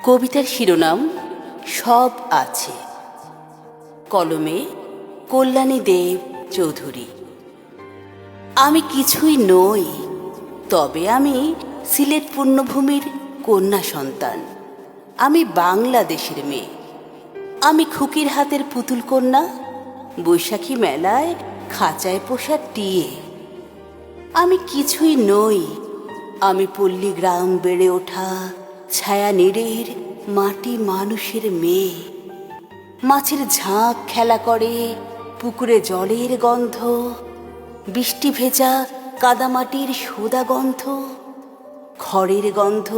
কবিতার শিরোনাম সব আছে। কলমে কল্যাণী দেব চৌধুরী। আমি কিছুই নই, তবে আমি সিলেট পুণ্যভূমির কন্যা সন্তান। আমি বাংলাদেশের মেয়ে। আমি খুকির হাতের পুতুল কন্যা, বৈশাখী মেলায় খাঁচায় পোষা টিয়ে। আমি কিছুই নই, আমি পল্লী গ্রাম বেড়ে ওঠা ছায়া নীড়ের মাটি মানুষের মেয়ে। মাছের ঝাঁক খেলা করে পুকুরে জলের গন্ধ, বৃষ্টি ভেজা কাদামাটির সোদা গন্ধ, খড়ের গন্ধ,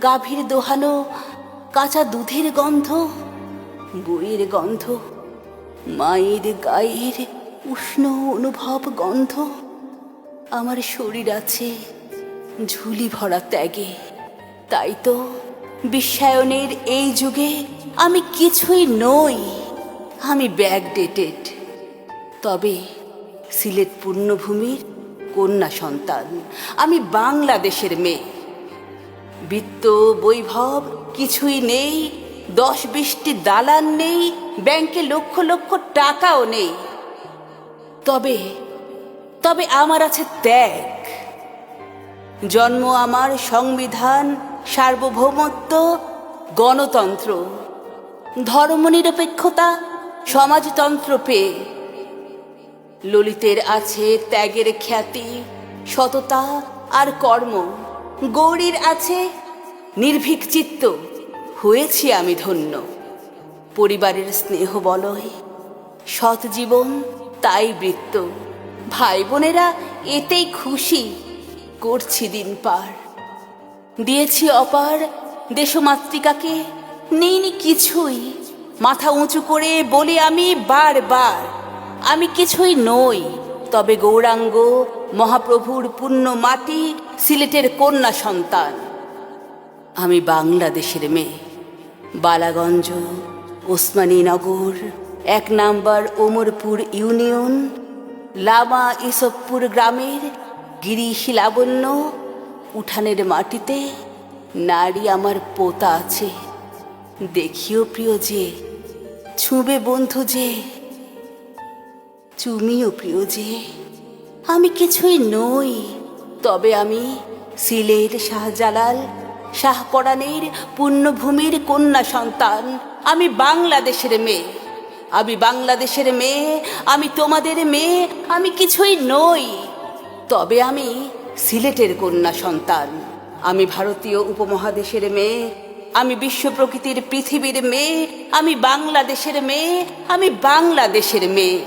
গাভীর দোহানো কাঁচা দুধের গন্ধ, বইয়ের গন্ধ, মায়ের গায়ের উষ্ণ অনুভব গন্ধ। আমার শরীর আছে ঝুলি ভরা ত্যাগে, তাই তো বিশ্বায়নের এই যুগে আমি কিছুই নই। আমি ব্যাকডেটেড, তবে সিলেট পুণ্যভূমির কন্যা সন্তান। আমি বাংলাদেশের মেয়ে। বিত্ত বৈভব কিছুই নেই, 10-20টি দালান নেই, ব্যাংকে লক্ষ লক্ষ টাকাও নেই, তবে তবে আমার আছে ত্যাগ। জন্ম আমার সংবিধান, সার্বভৌমত্ব, গণতন্ত্র, ধর্মনিরপেক্ষতা, সমাজতন্ত্র পেয়ে। ললিতের আছে ত্যাগের খ্যাতি, সততা আর কর্ম। গৌরীর আছে নির্ভীক চিত্ত, হয়েছি আমি ধন্য। পরিবারের স্নেহ বলয়, সৎ জীবন তাই বৃত্ত। ভাই বোনেরা এতেই খুশি, করছি দিন পার। দিয়েছি অপার দেশমাতৃকাকে, নেইনি কিছুই। মাথা উঁচু করে বলি আমি বারবার, আমি কিছুই নই, তবে গৌরাঙ্গ মহাপ্রভুর পুণ্য মাটি, সিলেটের কন্যা সন্তান। আমি বাংলাদেশের মেয়ে। বালাগঞ্জ, ওসমানীনগর, 1 নম্বর ওমরপুর ইউনিয়ন, লামা ইসবপুর গ্রামের গিরিশ লাবণ্য। উঠানের মাটিতে নারী আমার পোতা আছে। দেখিও প্রিয় যে, ছুঁবে বন্ধু যে, চুমিও প্রিয় যে। আমি কিছুই নই, তবে আমি সিলেট শাহজালাল শাহপরাণের পুণ্যভূমির কন্যা সন্তান। আমি বাংলাদেশের মেয়ে। আমি বাংলাদেশের মেয়ে, আমি তোমাদের মেয়ে। আমি কিছুই নই, তবে আমি সিলেটের কন্যা সন্তান। আমি ভারতীয় উপমহাদেশের মেয়ে। আমি বিশ্ব প্রকৃতির পৃথিবীর মেয়ে। আমি বাংলাদেশের মেয়ে। আমি বাংলাদেশের মেয়ে।